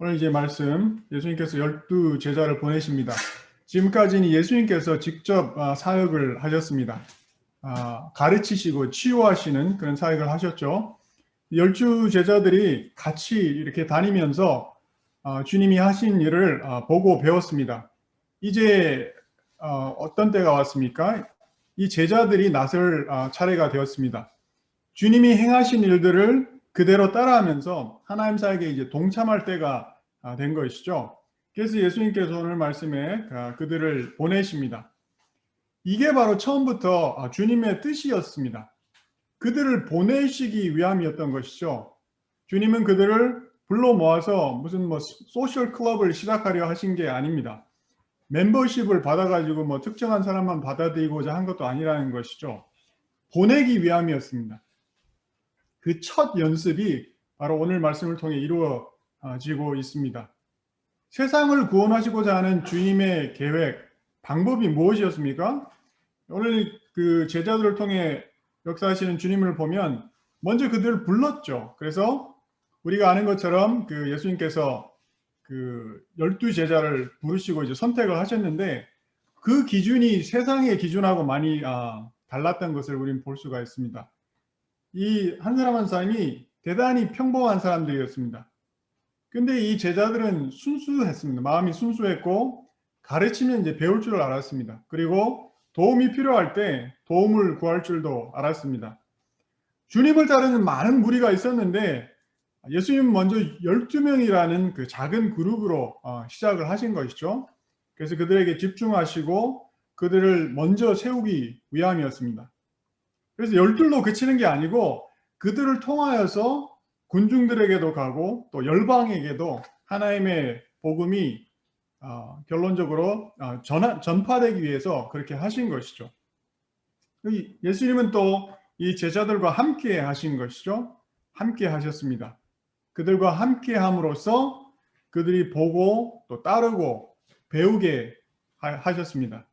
오늘 이제 말씀, 예수님께서 12제자를 보내십니다. 지금까지는 예수님께서 직접 사역을 하셨습니다. 가르치시고 치유하시는 그런 사역을 하셨죠. 12제자들이 같이 이렇게 다니면서 주님이 하신 일을 보고 배웠습니다. 이제 어떤 때가 왔습니까? 이 제자들이 나설 차례가 되었습니다. 주님이 행하신 일들을 그대로 따라하면서 하나님 사역에 이제 동참할 때가 된 것이죠. 그래서 예수님께서 오늘 말씀에 그들을 보내십니다. 이게 바로 처음부터 주님의 뜻이었습니다. 그들을 보내시기 위함이었던 것이죠. 주님은 그들을 불러 모아서 무슨 소셜 클럽을 시작하려 하신 게 아닙니다. 멤버십을 받아가지고 특정한 사람만 받아들이고자 한 것도 아니라는 것이죠. 보내기 위함이었습니다. 그 첫 연습이 바로 오늘 말씀을 통해 이루어지고 있습니다. 세상을 구원하시고자 하는 주님의 계획, 방법이 무엇이었습니까? 오늘 그 제자들을 통해 역사하시는 주님을 보면 먼저 그들을 불렀죠. 그래서 우리가 아는 것처럼 그 예수님께서 그 12제자를 부르시고 이제 선택을 하셨는데 그 기준이 세상의 기준하고 많이 달랐던 것을 우리는 볼 수가 있습니다. 이 한 사람 한 사람이 대단히 평범한 사람들이었습니다. 근데 이 제자들은 순수했습니다. 마음이 순수했고 가르치면 이제 배울 줄을 알았습니다. 그리고 도움이 필요할 때 도움을 구할 줄도 알았습니다. 주님을 따르는 많은 무리가 있었는데 예수님은 먼저 12명이라는 그 작은 그룹으로 시작을 하신 것이죠. 그래서 그들에게 집중하시고 그들을 먼저 세우기 위함이었습니다. 그래서 12로 그치는 게 아니고 그들을 통하여서 군중들에게도 가고 또 열방에게도 하나님의 복음이 결론적으로 전파되기 위해서 그렇게 하신 것이죠. 예수님은 또 이 제자들과 함께 하신 것이죠. 함께 하셨습니다. 그들과 함께 함으로써 그들이 보고 또 따르고 배우게 하셨습니다.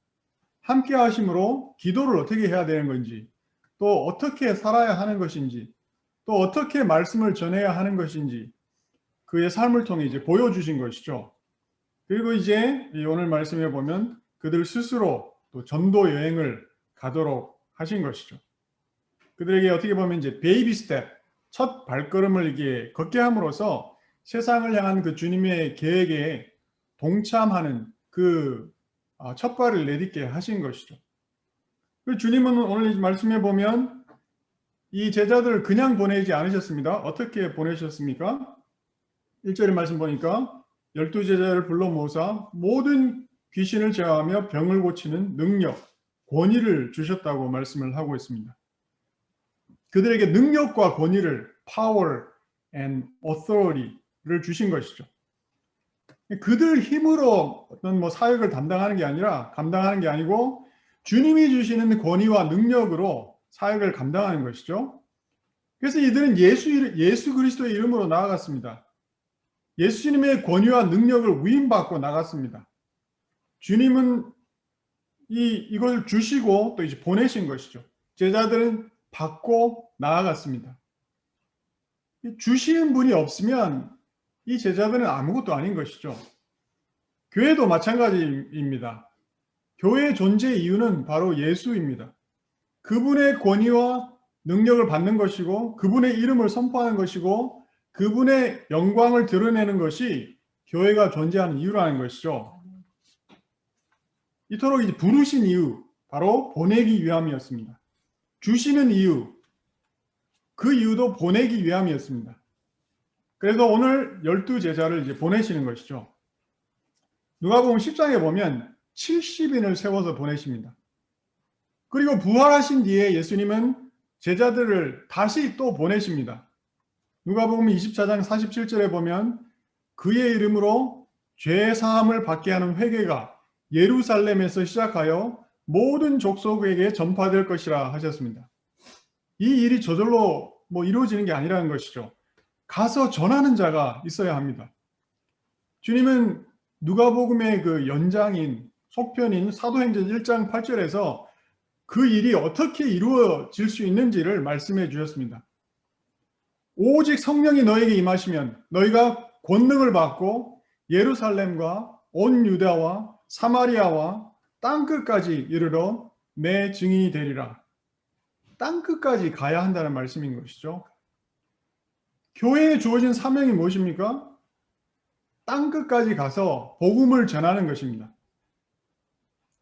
함께 하심으로 기도를 어떻게 해야 되는 건지, 또 어떻게 살아야 하는 것인지, 또 어떻게 말씀을 전해야 하는 것인지 그의 삶을 통해 이제 보여주신 것이죠. 그리고 이제 오늘 말씀에 보면 그들 스스로 또 전도 여행을 가도록 하신 것이죠. 그들에게 어떻게 보면 이제 베이비 스텝, 첫 발걸음을 이게 걷게 함으로써 세상을 향한 그 주님의 계획에 동참하는 그 첫 발을 내딛게 하신 것이죠. 주님은 오늘 말씀해 보면 이 제자들을 그냥 보내지 않으셨습니다. 어떻게 보내셨습니까? 1절의 말씀 보니까 12제자를 불러 모으사 모든 귀신을 제어하며 병을 고치는 능력, 권위를 주셨다고 말씀을 하고 있습니다. 그들에게 능력과 권위를 power and authority를 주신 것이죠. 그들 힘으로 어떤 사역을 감당하는 게 아니고 주님이 주시는 권위와 능력으로 사역을 감당하는 것이죠. 그래서 이들은 예수 그리스도의 이름으로 나아갔습니다. 예수님의 권위와 능력을 위임받고 나갔습니다. 주님은 이걸 주시고 또 이제 보내신 것이죠. 제자들은 받고 나아갔습니다. 주시는 분이 없으면 이 제자들은 아무것도 아닌 것이죠. 교회도 마찬가지입니다. 교회의 존재 이유는 바로 예수입니다. 그분의 권위와 능력을 받는 것이고 그분의 이름을 선포하는 것이고 그분의 영광을 드러내는 것이 교회가 존재하는 이유라는 것이죠. 이토록 이제 부르신 이유, 바로 보내기 위함이었습니다. 주시는 이유, 그 이유도 보내기 위함이었습니다. 그래서 오늘 12제자를 이제 보내시는 것이죠. 누가복음 10장에 보면 70인을 세워서 보내십니다. 그리고 부활하신 뒤에 예수님은 제자들을 다시 또 보내십니다. 누가복음 24장 47절에 보면 그의 이름으로 죄 사함을 받게 하는 회개가 예루살렘에서 시작하여 모든 족속에게 전파될 것이라 하셨습니다. 이 일이 저절로 이루어지는 게 아니라는 것이죠. 가서 전하는 자가 있어야 합니다. 주님은 누가복음의 그 연장인 속편인 사도행전 1장 8절에서 그 일이 어떻게 이루어질 수 있는지를 말씀해 주셨습니다. 오직 성령이 너에게 임하시면 너희가 권능을 받고 예루살렘과 온 유다와 사마리아와 땅끝까지 이르러 내 증인이 되리라. 땅끝까지 가야 한다는 말씀인 것이죠. 교회에 주어진 사명이 무엇입니까? 땅끝까지 가서 복음을 전하는 것입니다.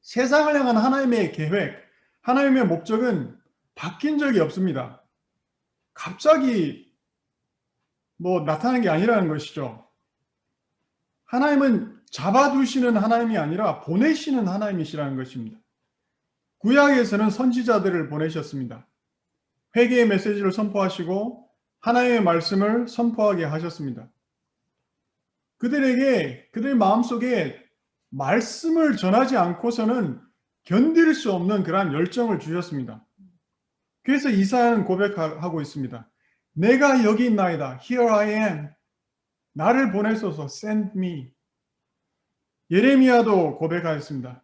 세상을 향한 하나님의 계획, 하나님의 목적은 바뀐 적이 없습니다. 갑자기 나타나는 게 아니라는 것이죠. 하나님은 잡아두시는 하나님이 아니라 보내시는 하나님이시라는 것입니다. 구약에서는 선지자들을 보내셨습니다. 회개의 메시지를 선포하시고 하나님의 말씀을 선포하게 하셨습니다. 그들의 마음속에 말씀을 전하지 않고서는 견딜 수 없는 그러한 열정을 주셨습니다. 그래서 이사야는 고백하고 있습니다. 내가 여기 있나이다. Here I am. 나를 보내소서. Send me. 예레미야도 고백하였습니다.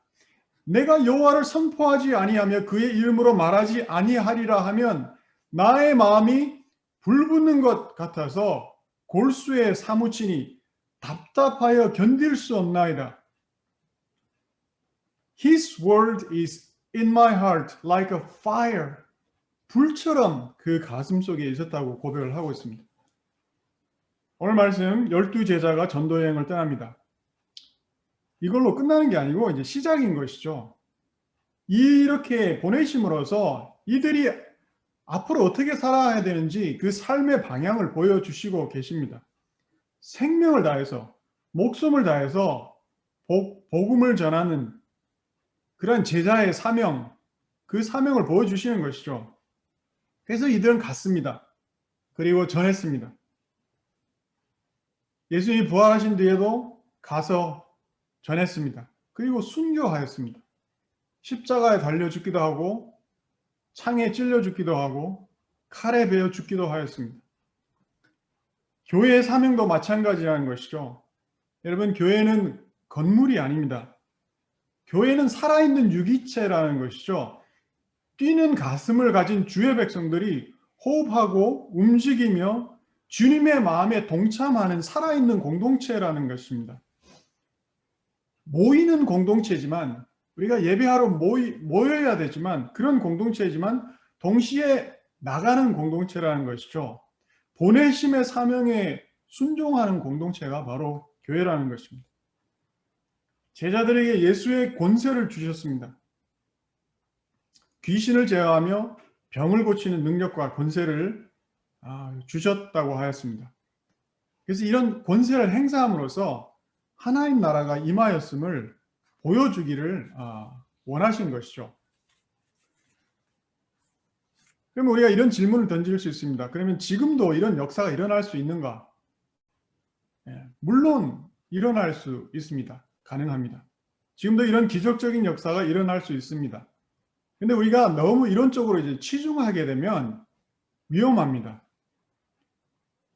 내가 여호와를 선포하지 아니하며 그의 이름으로 말하지 아니하리라 하면 나의 마음이 불붙는 것 같아서 골수에 사무치니 답답하여 견딜 수 없나이다. His word is in my heart like a fire. 불처럼 그 가슴 속에 있었다고 고백을 하고 있습니다. 오늘 말씀 12제자가 전도여행을 떠납니다. 이걸로 끝나는 게 아니고 이제 시작인 것이죠. 이렇게 보내심으로써 이들이 앞으로 어떻게 살아야 되는지 그 삶의 방향을 보여주시고 계십니다. 생명을 다해서, 목숨을 다해서 복음을 전하는 그런 제자의 사명, 그 사명을 보여주시는 것이죠. 그래서 이들은 갔습니다. 그리고 전했습니다. 예수님이 부활하신 뒤에도 가서 전했습니다. 그리고 순교하였습니다. 십자가에 달려 죽기도 하고 창에 찔려 죽기도 하고 칼에 베어 죽기도 하였습니다. 교회의 사명도 마찬가지라는 것이죠. 여러분, 교회는 건물이 아닙니다. 교회는 살아있는 유기체라는 것이죠. 뛰는 가슴을 가진 주의 백성들이 호흡하고 움직이며 주님의 마음에 동참하는 살아있는 공동체라는 것입니다. 모이는 공동체지만 우리가 예배하러 모여야 되지만 그런 공동체지만 동시에 나가는 공동체라는 것이죠. 보내심의 사명에 순종하는 공동체가 바로 교회라는 것입니다. 제자들에게 예수의 권세를 주셨습니다. 귀신을 제어하며 병을 고치는 능력과 권세를 주셨다고 하였습니다. 그래서 이런 권세를 행사함으로써 하나님 나라가 임하였음을 보여주기를 원하신 것이죠. 그러면 우리가 이런 질문을 던질 수 있습니다. 그러면 지금도 이런 역사가 일어날 수 있는가? 물론 일어날 수 있습니다. 가능합니다. 지금도 이런 기적적인 역사가 일어날 수 있습니다. 근데 우리가 너무 이런 쪽으로 이제 치중하게 되면 위험합니다.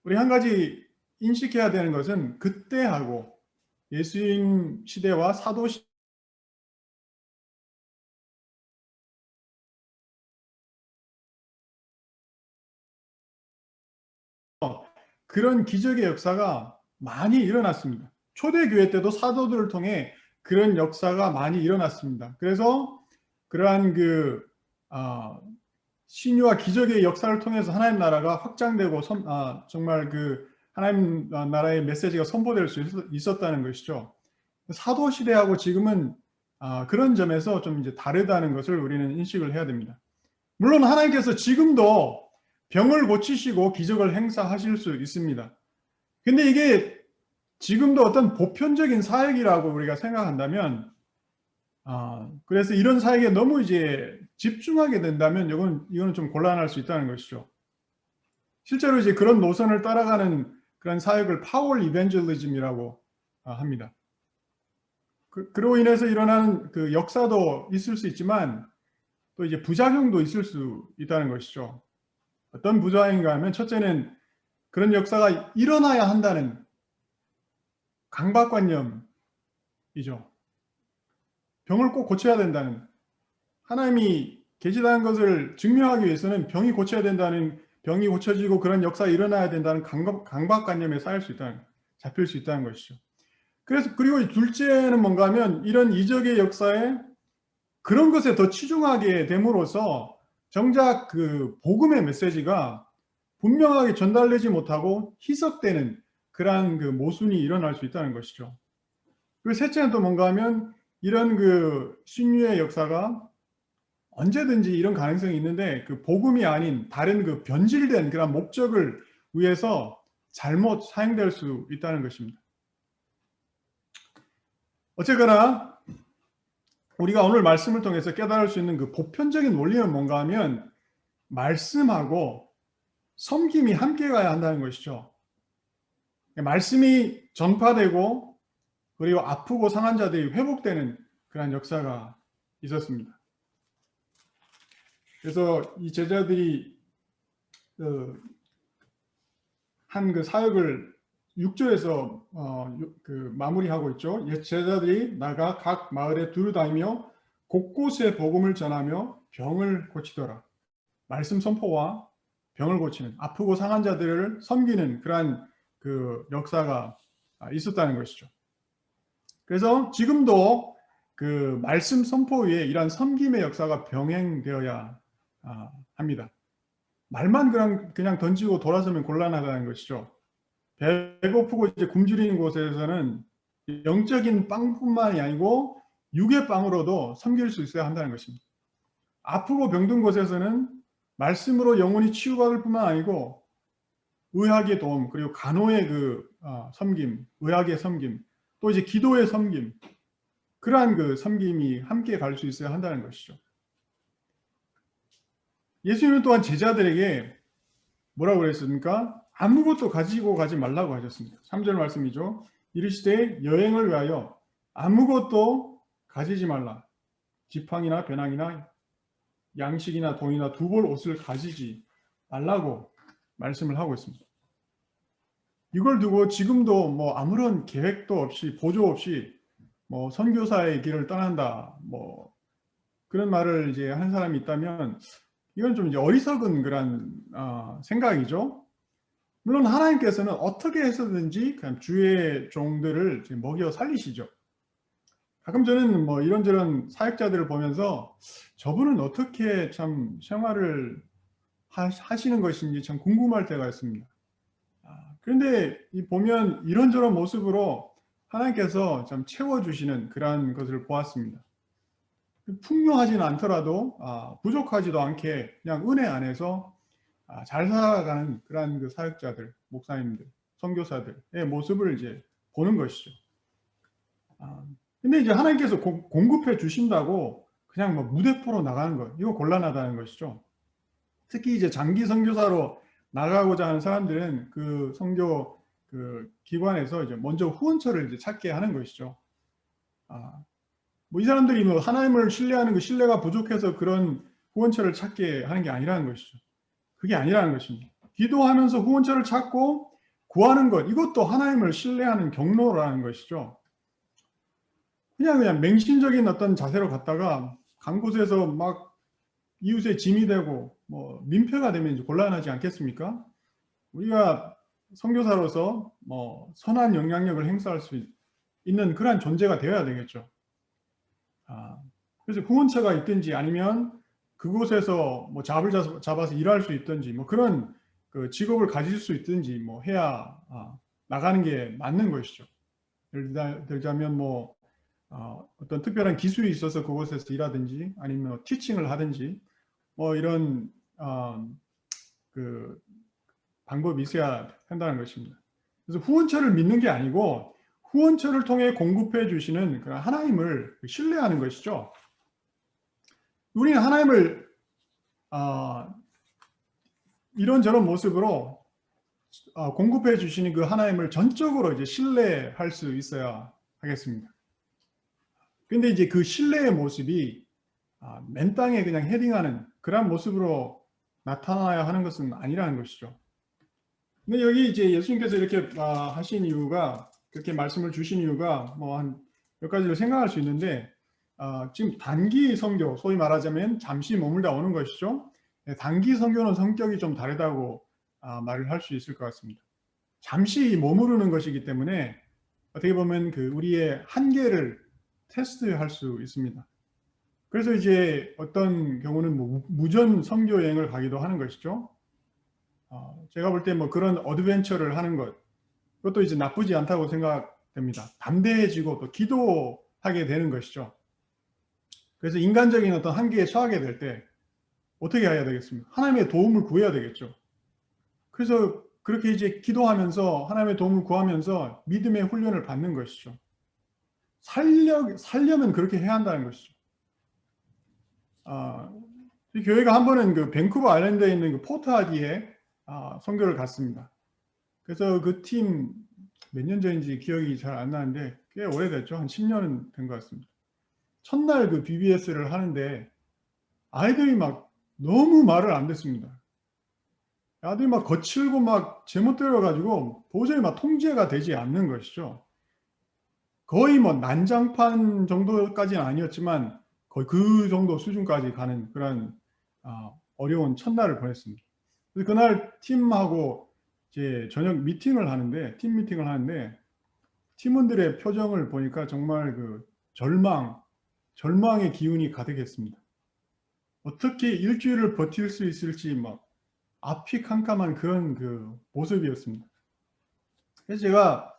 우리 한 가지 인식해야 되는 것은 그때하고 예수님 시대와 사도 시대 그런 기적의 역사가 많이 일어났습니다. 초대교회 때도 사도들을 통해 그런 역사가 많이 일어났습니다. 그래서 그러한 신유와 기적의 역사를 통해서 하나님 나라가 확장되고 정말 그 하나님 나라의 메시지가 선포될 수 있었다는 것이죠. 사도 시대하고 지금은 그런 점에서 좀 이제 다르다는 것을 우리는 인식을 해야 됩니다. 물론 하나님께서 지금도 병을 고치시고 기적을 행사하실 수 있습니다. 근데 이게 지금도 어떤 보편적인 사역이라고 우리가 생각한다면 그래서 이런 사역에 너무 이제 집중하게 된다면 이거는 좀 곤란할 수 있다는 것이죠. 실제로 이제 그런 노선을 따라가는 그런 사역을 파월 이벤젤리즘이라고 합니다. 그로 인해서 일어나는 그 역사도 있을 수 있지만 또 이제 부작용도 있을 수 있다는 것이죠. 어떤 부작용인가 하면 첫째는 그런 역사가 일어나야 한다는 강박관념이죠. 병을 꼭 고쳐야 된다는, 하나님이 계시다는 것을 증명하기 위해서는 병이 고쳐야 된다는, 병이 고쳐지고 그런 역사가 일어나야 된다는 강박관념에 쌓일 수 있다는. 잡힐 수 있다는 것이죠. 그리고 둘째는 뭔가 하면 이런 이적의 역사에 그런 것에 더 치중하게 됨으로써 정작 그 복음의 메시지가 분명하게 전달되지 못하고 희석되는 그러한 그 모순이 일어날 수 있다는 것이죠. 그리고 셋째는 또 뭔가 하면 이런 그 신유의 역사가 언제든지 이런 가능성이 있는데 그 복음이 아닌 다른 그 변질된 그런 목적을 위해서 잘못 사용될 수 있다는 것입니다. 어쨌거나 우리가 오늘 말씀을 통해서 깨달을 수 있는 그 보편적인 원리는 뭔가 하면 말씀하고 섬김이 함께 가야 한다는 것이죠. 말씀이 전파되고 그리고 아프고 상한 자들이 회복되는 그런 역사가 있었습니다. 그래서 이 제자들이 한 그 사역을 6절에서 그 마무리하고 있죠. 제자들이 나가 각 마을에 두루 다니며 곳곳에 복음을 전하며 병을 고치더라. 말씀 선포와 병을 고치는, 아프고 상한 자들을 섬기는 그러한 그 역사가 있었다는 것이죠. 그래서 지금도 그 말씀 선포 위에 이러한 섬김의 역사가 병행되어야 합니다. 말만 그냥 던지고 돌아서면 곤란하다는 것이죠. 배고프고 이제 굶주리는 곳에서는 영적인 빵뿐만이 아니고 육의 빵으로도 섬길 수 있어야 한다는 것입니다. 아프고 병든 곳에서는 말씀으로 영혼이 치유받을 뿐만 아니고 의학의 도움, 그리고 간호의 그 섬김, 의학의 섬김, 또 이제 기도의 섬김, 그러한 그 섬김이 함께 갈 수 있어야 한다는 것이죠. 예수님은 또한 제자들에게 뭐라고 그랬습니까? 아무것도 가지고 가지 말라고 하셨습니다. 3절 말씀이죠. 이르시되 여행을 위하여 아무것도 가지지 말라. 지팡이나 배낭이나 양식이나 돈이나 두 벌 옷을 가지지 말라고 말씀을 하고 있습니다. 이걸 두고 지금도 뭐 아무런 계획도 없이 보조 없이 뭐 선교사의 길을 떠난다 뭐 그런 말을 이제 한 사람이 있다면 이건 좀 이제 어리석은 그런 생각이죠. 물론 하나님께서는 어떻게 해서든지 그냥 주의 종들을 먹여 살리시죠. 가끔 저는 뭐 이런저런 사역자들을 보면서 저분은 어떻게 참 생활을 하시는 것인지 참 궁금할 때가 있습니다. 그런데 보면 이런저런 모습으로 하나님께서 참 채워주시는 그러한 것을 보았습니다. 풍요하지는 않더라도 부족하지도 않게 그냥 은혜 안에서 잘 살아가는 그러한 그 사역자들, 목사님들, 선교사들의 모습을 이제 보는 것이죠. 근데 이제 하나님께서 공급해 주신다고 그냥 뭐 무대포로 나가는 것, 이거 곤란하다는 것이죠. 특히 이제 장기 선교사로 나가고자 하는 사람들은 그 선교 그 기관에서 이제 먼저 후원처를 이제 찾게 하는 것이죠. 뭐 이 사람들이 뭐 하나님을 신뢰하는 그 신뢰가 부족해서 그런 후원처를 찾게 하는 게 아니라는 것이죠. 그게 아니라는 것입니다. 기도하면서 후원처를 찾고 구하는 것, 이것도 하나님을 신뢰하는 경로라는 것이죠. 그냥 맹신적인 어떤 자세로 갔다가 간 곳에서 막 이웃의 짐이 되고 뭐 민폐가 되면 이제 곤란하지 않겠습니까? 우리가 선교사로서 뭐 선한 영향력을 행사할 수 있는 그러한 존재가 되어야 되겠죠. 그래서 후원처가 있든지 아니면 그곳에서 뭐 잡을 잡아서 일할 수 있든지 뭐 그런 그 직업을 가질 수 있든지 뭐 해야 나가는 게 맞는 것이죠. 예를 들자면 뭐 어떤 특별한 기술이 있어서 그곳에서 일하든지 아니면 티칭을 하든지 뭐 이런 그 방법이 있어야 한다는 것입니다. 그래서 후원처를 믿는 게 아니고 후원처를 통해 공급해 주시는 그런 하나님을 신뢰하는 것이죠. 우리는 하나님을 이런저런 모습으로 공급해 주시는 그 하나님을 전적으로 이제 신뢰할 수 있어야 하겠습니다. 근데 이제 그 신뢰의 모습이 맨 땅에 그냥 헤딩하는 그런 모습으로 나타나야 하는 것은 아니라는 것이죠. 근데 여기 이제 예수님께서 이렇게 하신 이유가, 그렇게 말씀을 주신 이유가 뭐 한 몇 가지를 생각할 수 있는데, 지금 단기 선교, 소위 말하자면 잠시 머물다 오는 것이죠. 단기 선교는 성격이 좀 다르다고 말을 할 수 있을 것 같습니다. 잠시 머무르는 것이기 때문에 어떻게 보면 그 우리의 한계를 테스트할 수 있습니다. 그래서 이제 어떤 경우는 뭐 무전 선교 여행을 가기도 하는 것이죠. 제가 볼 때 뭐 그런 어드벤처를 하는 것, 그것도 이제 나쁘지 않다고 생각됩니다. 담대해지고 또 기도하게 되는 것이죠. 그래서 인간적인 어떤 한계에 처하게 될 때 어떻게 해야 되겠습니까? 하나님의 도움을 구해야 되겠죠. 그래서 그렇게 이제 기도하면서 하나님의 도움을 구하면서 믿음의 훈련을 받는 것이죠. 살려면 그렇게 해야 한다는 것이죠. 이 교회가 한 번은 그 밴쿠버 아일랜드에 있는 그 포트하디에 선교를 갔습니다. 그래서 그 팀 몇 년 전인지 기억이 잘 안 나는데 꽤 오래됐죠. 한 10년은 된 것 같습니다. 첫날 그 BBS를 하는데 아이들이 막 너무 말을 안 듣습니다. 아들이 막 거칠고 막 제멋대로 가지고 도저히 막 통제가 되지 않는 것이죠. 거의 뭐 난장판 정도까지는 아니었지만 거의 그 정도 수준까지 가는 그런 어려운 첫날을 보냈습니다. 그래서 그날 팀하고 이제 저녁 미팅을 하는데 팀 미팅을 하는데 팀원들의 표정을 보니까 정말 그 절망의 기운이 가득했습니다. 어떻게 일주일을 버틸 수 있을지 막 앞이 캄캄한 그런 그 모습이었습니다. 그래서 제가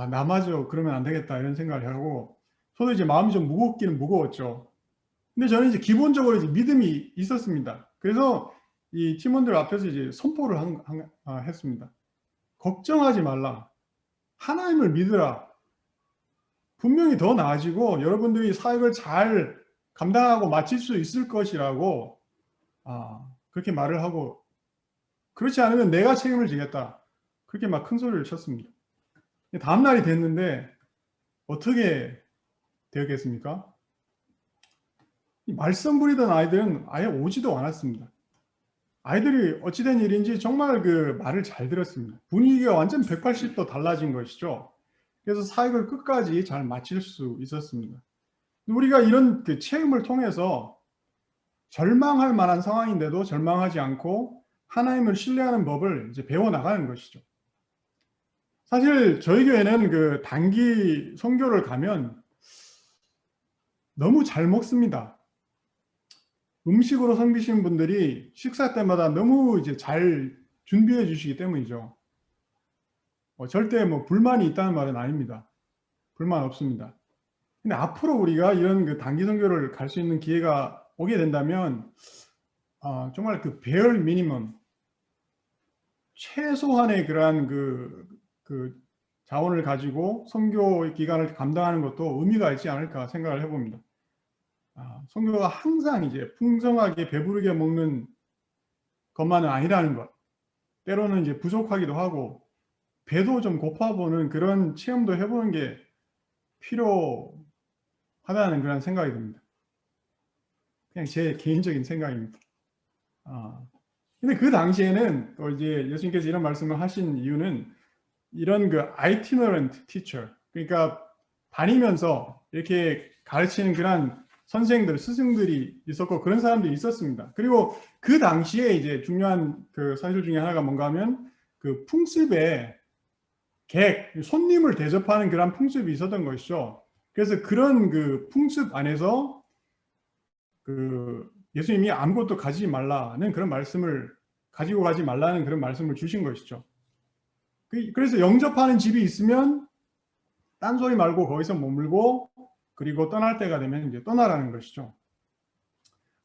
나마저 그러면 안 되겠다 이런 생각을 하고 저도 이제 마음이 좀 무겁기는 무거웠죠. 근데 저는 이제 기본적으로 이제 믿음이 있었습니다. 그래서 이 팀원들 앞에서 이제 선포를 했습니다. 걱정하지 말라. 하나님을 믿으라. 분명히 더 나아지고 여러분들이 사역을 잘 감당하고 마칠 수 있을 것이라고 그렇게 말을 하고 그렇지 않으면 내가 책임을 지겠다. 그렇게 막 큰 소리를 쳤습니다. 다음 날이 됐는데 어떻게 되었겠습니까? 말썽 부리던 아이들은 아예 오지도 않았습니다. 아이들이 어찌된 일인지 정말 그 말을 잘 들었습니다. 분위기가 완전 180도 달라진 것이죠. 그래서 사역을 끝까지 잘 마칠 수 있었습니다. 우리가 이런 그 체험을 통해서 절망할 만한 상황인데도 절망하지 않고 하나님을 신뢰하는 법을 이제 배워나가는 것이죠. 사실 저희 교회는 그 단기 선교를 가면 너무 잘 먹습니다. 음식으로 섬기시는 분들이 식사 때마다 너무 이제 잘 준비해 주시기 때문이죠. 절대 뭐 불만이 있다는 말은 아닙니다. 불만 없습니다. 근데 앞으로 우리가 이런 그 단기 선교를 갈 수 있는 기회가 오게 된다면 정말 그 베어 미니멈 최소한의 그러한 그 자원을 가지고 선교 기간을 감당하는 것도 의미가 있지 않을까 생각을 해봅니다. 선교가 항상 이제 풍성하게 배부르게 먹는 것만은 아니라는 것. 때로는 이제 부족하기도 하고 배도 좀 고파보는 그런 체험도 해보는 게 필요하다는 그런 생각이 듭니다. 그냥 제 개인적인 생각입니다. 근데 그 당시에는 또 이제 예수님께서 이런 말씀을 하신 이유는 이런 그 itinerant teacher, 그러니까 다니면서 이렇게 가르치는 그런 선생들, 스승들이 있었고 그런 사람들이 있었습니다. 그리고 그 당시에 이제 중요한 그 사실 중에 하나가 뭔가 하면 그 풍습에 손님을 대접하는 그런 풍습이 있었던 것이죠. 그래서 그런 그 풍습 안에서 그 예수님이 아무것도 가지지 말라는 그런 말씀을 가지고 가지 말라는 그런 말씀을 주신 것이죠. 그래서 영접하는 집이 있으면 딴소리 말고 거기서 머물고 그리고 떠날 때가 되면 이제 떠나라는 것이죠.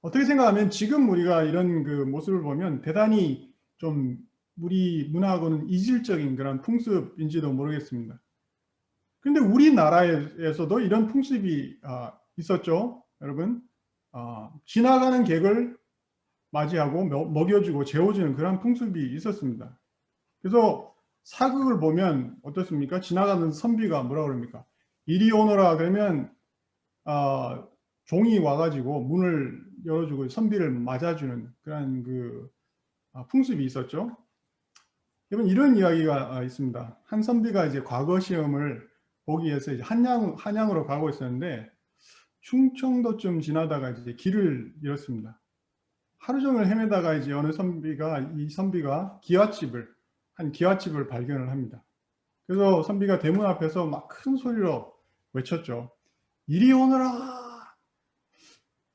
어떻게 생각하면 지금 우리가 이런 그 모습을 보면 대단히 좀 우리 문화하고는 이질적인 그런 풍습인지도 모르겠습니다. 그런데 우리나라에서도 이런 풍습이 있었죠, 여러분. 지나가는 객을 맞이하고 먹여주고 재워주는 그런 풍습이 있었습니다. 그래서 사극을 보면 어떻습니까? 지나가는 선비가 뭐라 그럽니까? 이리 오너라 그러면 종이 와가지고 문을 열어주고 선비를 맞아주는 그런 그 풍습이 있었죠. 여러분 이런 이야기가 있습니다. 한 선비가 이제 과거 시험을 보기 위해서 이제 한양으로 가고 있었는데 충청도쯤 지나다가 이제 길을 잃었습니다. 하루 종일 헤매다가 이제 어느 이 선비가 기와집을 한 기와집을 발견을 합니다. 그래서 선비가 대문 앞에서 막 큰 소리로 외쳤죠. 이리 오너라.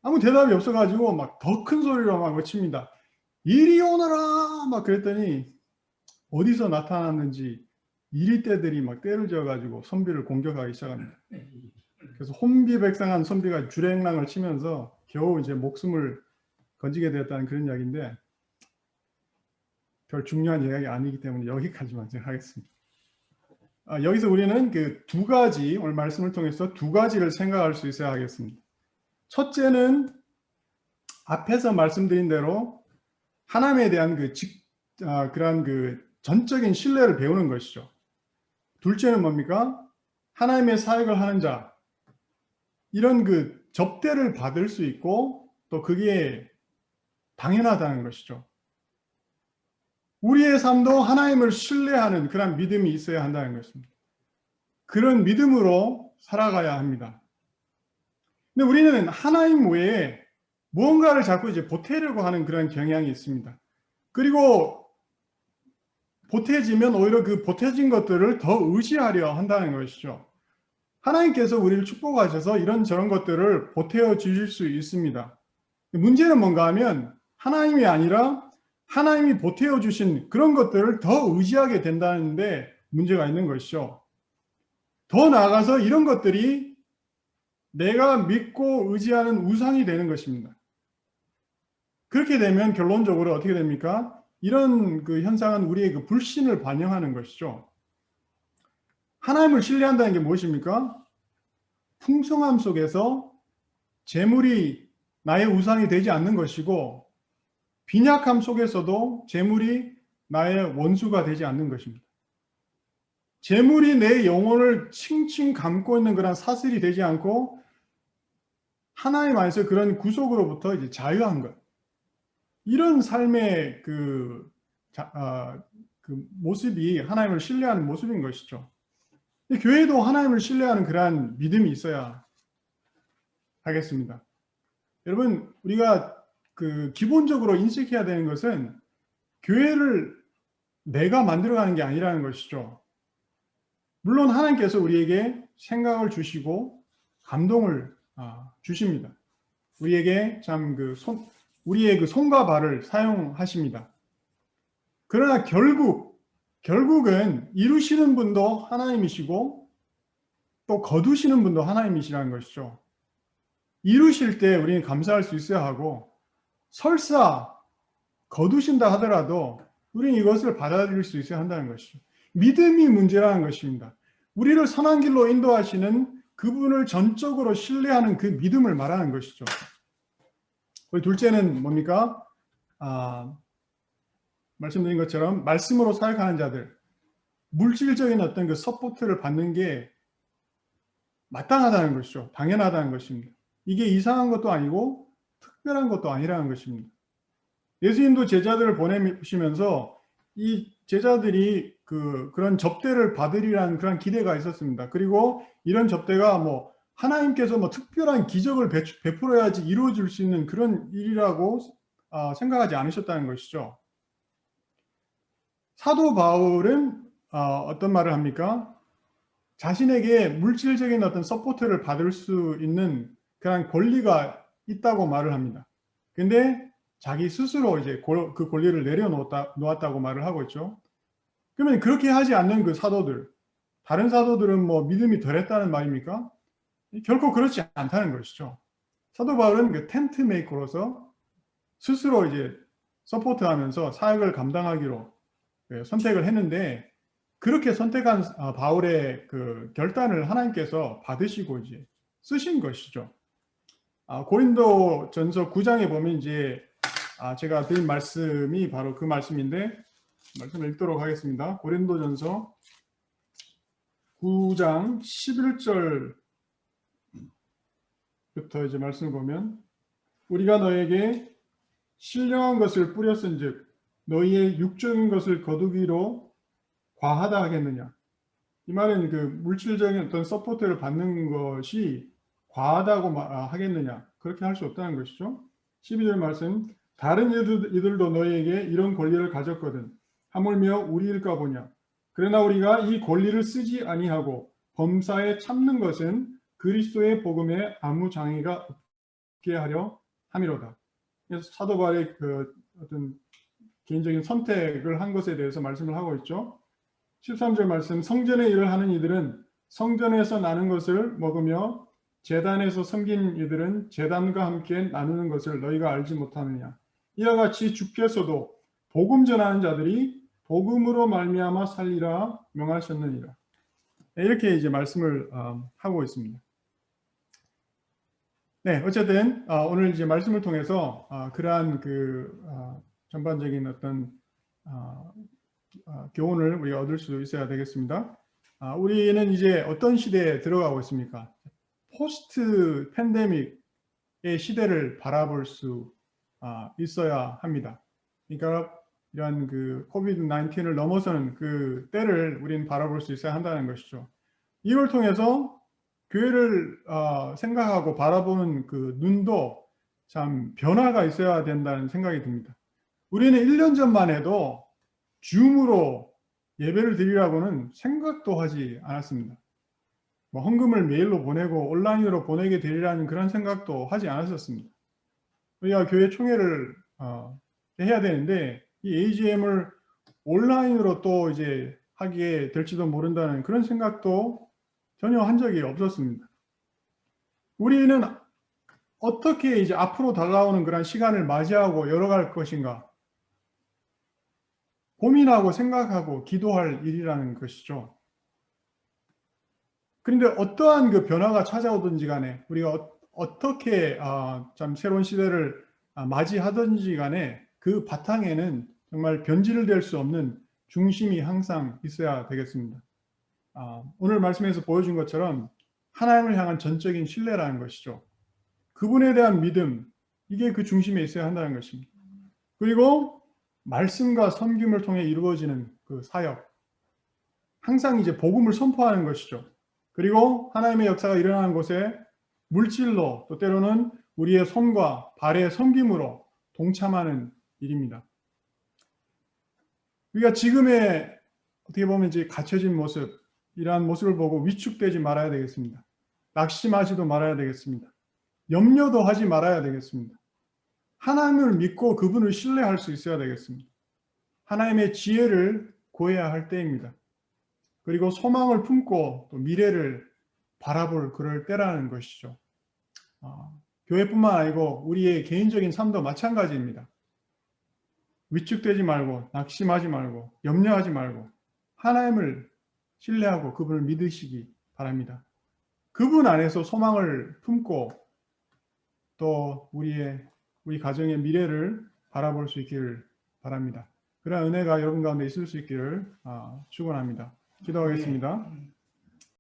아무 대답이 없어가지고 막 더 큰 소리로 막 외칩니다. 이리 오너라. 막 그랬더니 어디서 나타났는지 이리떼들이 막 떼를 지어가지고 선비를 공격하기 시작합니다. 그래서 혼비백상한 선비가 주랭랑을 치면서 겨우 이제 목숨을 건지게 되었다는 그런 이야기인데, 별 중요한 이야기 아니기 때문에 여기까지만 제가 하겠습니다. 여기서 우리는 그 두 가지, 오늘 말씀을 통해서 두 가지를 생각할 수 있어야 하겠습니다. 첫째는 앞에서 말씀드린 대로 하나님에 대한 그러한 그 전적인 신뢰를 배우는 것이죠. 둘째는 뭡니까? 하나님의 사역을 하는 자, 이런 그 접대를 받을 수 있고 또 그게 당연하다는 것이죠. 우리의 삶도 하나님을 신뢰하는 그런 믿음이 있어야 한다는 것입니다. 그런 믿음으로 살아가야 합니다. 근데 우리는 하나님 외에 무언가를 자꾸 이제 보태려고 하는 그런 경향이 있습니다. 그리고 보태지면 오히려 그 보태진 것들을 더 의지하려 한다는 것이죠. 하나님께서 우리를 축복하셔서 이런저런 것들을 보태어 주실 수 있습니다. 문제는 뭔가 하면 하나님이 아니라 하나님이 보태어 주신 그런 것들을 더 의지하게 된다는데 문제가 있는 것이죠. 더 나아가서 이런 것들이 내가 믿고 의지하는 우상이 되는 것입니다. 그렇게 되면 결론적으로 어떻게 됩니까? 이런 그 현상은 우리의 그 불신을 반영하는 것이죠. 하나님을 신뢰한다는 게 무엇입니까? 풍성함 속에서 재물이 나의 우상이 되지 않는 것이고, 빈약함 속에서도 재물이 나의 원수가 되지 않는 것입니다. 재물이 내 영혼을 칭칭 감고 있는 그런 사슬이 되지 않고 하나님 안에서 그런 구속으로부터 이제 자유한 것. 이런 삶의 그 모습이 하나님을 신뢰하는 모습인 것이죠. 교회도 하나님을 신뢰하는 그러한 믿음이 있어야 하겠습니다. 여러분, 우리가 그 기본적으로 인식해야 되는 것은 교회를 내가 만들어가는 게 아니라는 것이죠. 물론 하나님께서 우리에게 생각을 주시고 감동을 주십니다. 우리에게 참 우리의 그 손과 발을 사용하십니다. 그러나 결국은 이루시는 분도 하나님이시고 또 거두시는 분도 하나님이시라는 것이죠. 이루실 때 우리는 감사할 수 있어야 하고, 설사 거두신다 하더라도 우리는 이것을 받아들일 수 있어야 한다는 것이죠. 믿음이 문제라는 것입니다. 우리를 선한 길로 인도하시는 그분을 전적으로 신뢰하는 그 믿음을 말하는 것이죠. 둘째는 뭡니까? 말씀드린 것처럼 말씀으로 사역하는 자들, 물질적인 어떤 그 서포트를 받는 게 마땅하다는 것이죠. 당연하다는 것입니다. 이게 이상한 것도 아니고 특별한 것도 아니라는 것입니다. 예수님도 제자들을 보내시면서 이 제자들이 그런 접대를 받으리라는 그런 기대가 있었습니다. 그리고 이런 접대가 뭐 하나님께서 뭐 특별한 기적을 베풀어야지 이루어질 수 있는 그런 일이라고 생각하지 않으셨다는 것이죠. 사도 바울은 어떤 말을 합니까? 자신에게 물질적인 어떤 서포트를 받을 수 있는 그런 권리가 있다고 말을 합니다. 근데 자기 스스로 이제 그 권리를 내려놓았다고 말을 하고 있죠. 그러면 그렇게 하지 않는 그 사도들, 다른 사도들은 뭐 믿음이 덜했다는 말입니까? 결코 그렇지 않다는 것이죠. 사도 바울은 그 텐트 메이커로서 스스로 이제 서포트하면서 사역을 감당하기로 선택을 했는데, 그렇게 선택한 바울의 그 결단을 하나님께서 받으시고 이제 쓰신 것이죠. 고린도전서 9장에 보면 이제 제가 드린 말씀이 바로 그 말씀인데, 말씀을 읽도록 하겠습니다. 고린도전서 9장 11절부터 이제 말씀을 보면, 우리가 너에게 신령한 것을 뿌렸은즉 너희의 육적인 것을 거두기로 과하다 하겠느냐. 이 말은 그 물질적인 어떤 서포트를 받는 것이 과하다고 하겠느냐. 그렇게 할 수 없다는 것이죠. 12절 말씀, 다른 이들도 너희에게 이런 권리를 가졌거든 하물며 우리일까 보냐. 그러나 우리가 이 권리를 쓰지 아니하고 범사에 참는 것은 그리스도의 복음에 아무 장애가 없게 하려 함이로다. 그래서 사도 바울의 그 어떤 개인적인 선택을 한 것에 대해서 말씀을 하고 있죠. 13절 말씀, 성전의 일을 하는 이들은 성전에서 나는 것을 먹으며 제단에서 섬긴 이들은 제단과 함께 나누는 것을 너희가 알지 못하느냐. 이와 같이 주께서도 복음 전하는 자들이 복음으로 말미암아 살리라 명하셨느니라. 이렇게 이제 말씀을 하고 있습니다. 네, 어쨌든 오늘 이제 말씀을 통해서 그러한 그 전반적인 어떤 교훈을 우리가 얻을 수 있어야 되겠습니다. 우리는 이제 어떤 시대에 들어가고 있습니까? 포스트 팬데믹의 시대를 바라볼 수 있어야 합니다. 그러니까 이러한 그 코비드 19을 넘어서는 그 때를 우리는 바라볼 수 있어야 한다는 것이죠. 이걸 통해서 교회를 생각하고 바라보는 그 눈도 참 변화가 있어야 된다는 생각이 듭니다. 우리는 1년 전만 해도 줌으로 예배를 드리라고는 생각도 하지 않았습니다. 뭐 헌금을 메일로 보내고 온라인으로 보내게 되리라는 그런 생각도 하지 않았었습니다. 우리가 교회 총회를 해야 되는데 이 AGM을 온라인으로 또 이제 하게 될지도 모른다는 그런 생각도 전혀 한 적이 없었습니다. 우리는 어떻게 이제 앞으로 다가오는 그런 시간을 맞이하고 열어갈 것인가 고민하고 생각하고 기도할 일이라는 것이죠. 그런데 어떠한 그 변화가 찾아오든지 간에 우리가 어떻게 참 새로운 시대를 맞이하든지 간에 그 바탕에는 정말 변질될 수 없는 중심이 항상 있어야 되겠습니다. 오늘 말씀에서 보여준 것처럼 하나님을 향한 전적인 신뢰라는 것이죠. 그분에 대한 믿음, 이게 그 중심에 있어야 한다는 것입니다. 그리고 말씀과 섬김을 통해 이루어지는 그 사역, 항상 이제 복음을 선포하는 것이죠. 그리고 하나님의 역사가 일어나는 곳에 물질로 또 때로는 우리의 손과 발의 섬김으로 동참하는 일입니다. 우리가 지금의 어떻게 보면 이제 갖춰진 모습, 이러한 모습을 보고 위축되지 말아야 되겠습니다. 낙심하지도 말아야 되겠습니다. 염려도 하지 말아야 되겠습니다. 하나님을 믿고 그분을 신뢰할 수 있어야 되겠습니다. 하나님의 지혜를 구해야 할 때입니다. 그리고 소망을 품고 또 미래를 바라볼 그럴 때라는 것이죠. 교회뿐만 아니고 우리의 개인적인 삶도 마찬가지입니다. 위축되지 말고 낙심하지 말고 염려하지 말고 하나님을 신뢰하고 그분을 믿으시기 바랍니다. 그분 안에서 소망을 품고 또 우리 가정의 미래를 바라볼 수 있기를 바랍니다. 그런 은혜가 여러분 가운데 있을 수 있기를 축원합니다. 기도하겠습니다.